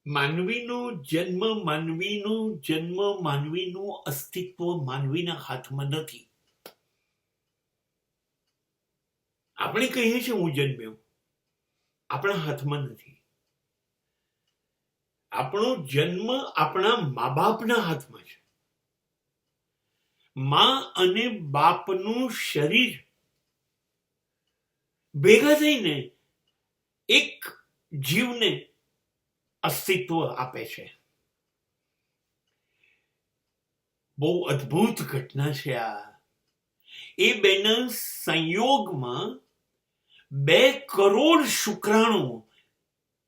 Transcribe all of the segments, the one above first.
માનવીનો જન્મ માનવીનું અસ્તિત્વ માનવીના હાથમાં નથી. આપણે કહીએ છીએ હું જન્મ્યો, આપણા હાથમાં નથી. આપણો જન્મ આપણા મા બાપના હાથમાં છે. મા અને બાપનું શરીર ભેગા થઈને એક જીવને અસ્તિત્વ આપે છે. બહુ અદ્ભુત ઘટના છે આ. એ બેના સંયોગમાં 2 કરોડ શુક્રાણુ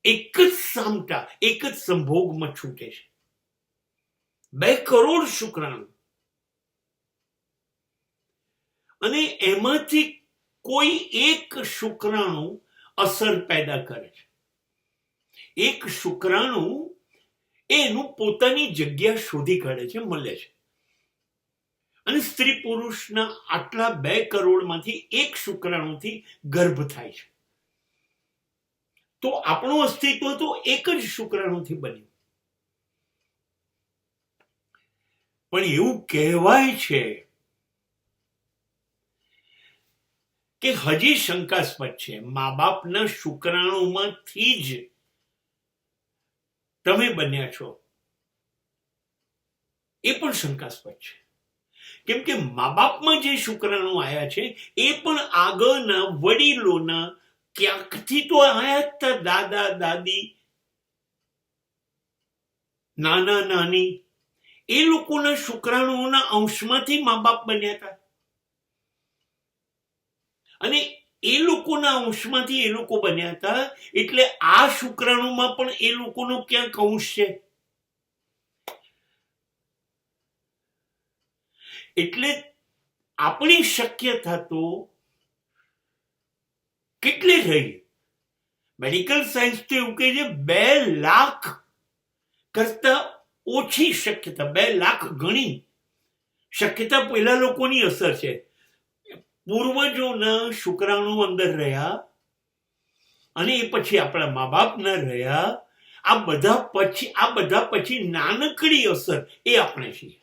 એક જ સામટા એક જ સંભોગમાં છૂટે છે. 2 કરોડ શુક્રાણુ, અને એમાંથી કોઈ એક શુક્રાણુ અસર પેદા કરે છે. એક શુક્રાણુ એનું પોતાની જગ્યા શોધી કાઢે છે, મળે છે. અને સ્ત્રી પુરુષના આટલા 2 કરોડમાંથી એક શુક્રાણુથી ગર્ભ થાય છે. તો આપણું અસ્તિત્વ તો એક જ શુક્રાણુથી બન્યું. પણ એવું કહેવાય છે કે હજી શંકાસ્પદ છે. મા બાપના શુક્રાણુમાંથી જ તમે બન્યા છો, એ પણ શંકાસ્પદ છે. કેમ કે મા બાપમાં જે શુક્રાણુ આવ્યા છે એ પણ આગળના વડીલોના ક્યાંકથી તો આયા જ હતા. દાદા દાદી, નાના નાની, એ લોકોના શુક્રાણુઓના અંશમાંથી મા બાપ બન્યા હતા. અને એ લોકોના અંશમાંથી એ લોકો બન્યા હતા, એટલે આ શુક્રાણુમાં પણ એ લોકોનો ક્યાંક અંશ છે. એટલે આપણી શક્યતા તો કેટલી રહી? મેડિકલ સાયન્સ તો એવું કહે છે 2 લાખ કરતા ઓછી શક્યતા, 2 લાખ ગણી શક્યતા પેલા લોકોની અસર છે. પૂર્વજોના શુક્રાણુ અંદર રહ્યા અને એ પછી આપણા મા બાપના રહ્યા. આ બધા પછી નાનકડી અસર એ આપણે છીએ.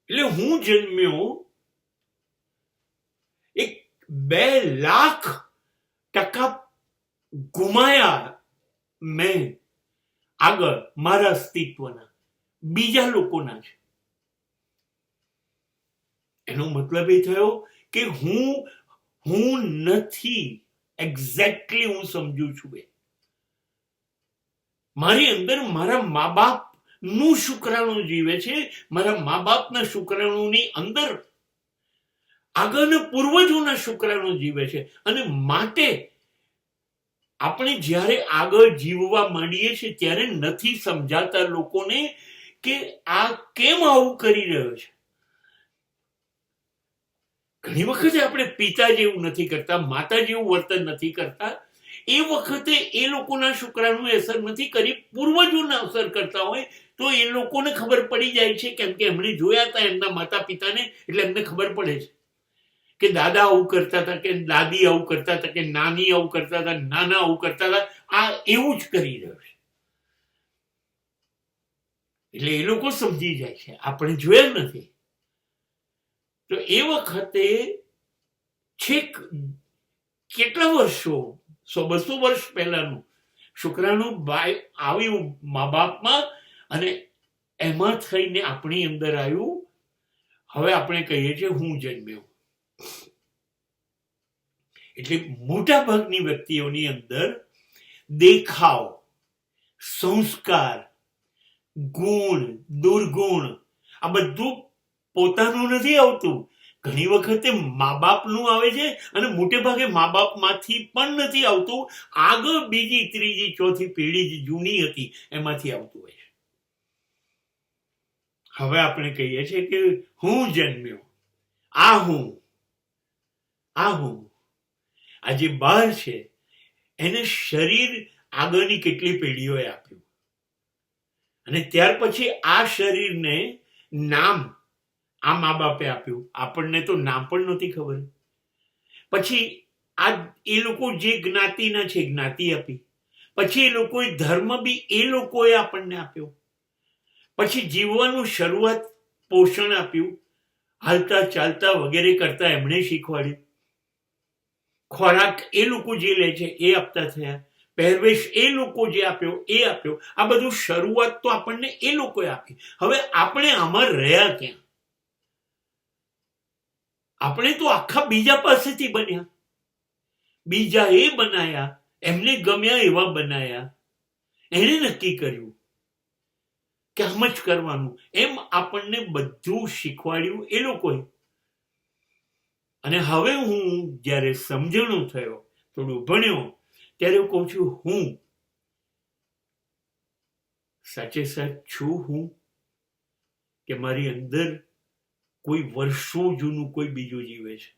એટલે હું જન્મ્યો, એક 2 લાખ ટકા ગુમાયા મેં આગળ મારા અસ્તિત્વના, બીજા લોકોના છે. એનો મતલબ એ થયો કે હું નથી. એક્ઝેક્ટલી હું સમજુ છું. મારી અંદર મારા મા બાપ નું શુક્રાણુ જીવે છે. મારા મા બાપના શુક્રાણુની અંદર આગળના પૂર્વજોના શુક્રાણુ જીવે છે. અને માટે આપણે જ્યારે આગળ જીવવા માંડીએ છીએ ત્યારે નથી સમજાતા લોકોને કે આ કેમ આવું કરી રહ્યો છે. ઘણી વખતે આપણે પિતા જેવું નથી કરતા, માતા જેવું વર્તન નથી કરતા. એ વખતે એ લોકોના શુક્રાણુ અસર નથી કરી, પૂર્વજોના અસર કરતા હોય તો એ લોકોને ખબર પડી જાય છે. કેમ કે એમણે જોયા હતા એમના માતા પિતાને, એટલે એમને ખબર પડે છે કે દાદા આવું કરતા હતા, કે દાદી આવું કરતા હતા, કે નાની આવું કરતા હતા, નાના આવું કરતા હતા. આ એવું જ કરી રહ્યો છે. એટલે એ લોકો સમજી જાય છે, આપણે જોયા નથી. તો એ વખતે છેક કેટલા વર્ષો, 100-200 વર્ષ પહેલાનું શુક્રાણુ આવ્યું મા બાપમાં, અને એમાં થઈને આપણી અંદર આવ્યું. હવે આપણે કહીએ છીએ હું જન્મ્યો. એટલે મોટા ભાગની વ્યક્તિઓની અંદર દેખાવ, સંસ્કાર, ગુણ, દુર્ગુણ, આ બધું પોતાનું નથી આવતું. ઘણી વખતે મા બાપનું આવે છે, અને મોટે ભાગે મા બાપમાંથી પણ નથી આવતું. આગળ બીજી, ત્રીજી, ચોથી પેઢી જે જૂની હતી એમાંથી આવતું હોય છે. હવે આપણે કહીએ છીએ કે હું જન્મ્યો, આ હું. આ જે બહાર છે એને શરીર આગળની કેટલી પેઢીઓએ આપ્યું, અને ત્યાર પછી આ શરીરને નામ આ મા બાપે આપ્યું. આપણને તો નામ પણ નહોતી ખબર. પછી આ એ લોકો જે જ્ઞાતિના છે જ્ઞાતિ આપી, પછી એ લોકોએ ધર્મ બી એ લોકોએ આપણને આપ્યો, પછી જીવવાનું શરૂઆત પોષણ આપ્યું, હાલતા ચાલતા વગેરે કરતા એમણે શીખવાડ્યું, ખોરાક એ લોકો જે લે છે એ આપતા થયા, પહેરવેશ એ લોકો જે આપ્યો એ આપ્યો. આ બધું શરૂઆત તો આપણને એ લોકોએ આપી. હવે આપણે આમાં રહ્યા ક્યાં? આપણે તો આખા બીજા પાસેથી બન્યા, બીજા એ બનાયા, એમને ગમ્યા એવા બનાયા, એને નક્કી કર્યું કે આમ જ કરવાનું, એમ આપણને બધું શીખવાડ્યું એ લોકોએ. અને હવે હું જ્યારે સમજણો થયો, થોડું ભણ્યો, ત્યારે હું કહું છું, હું સાચે સાચ છું હું કે મારી અંદર કોઈ વર્ષો જૂનું કોઈ બીજું જીવે છે?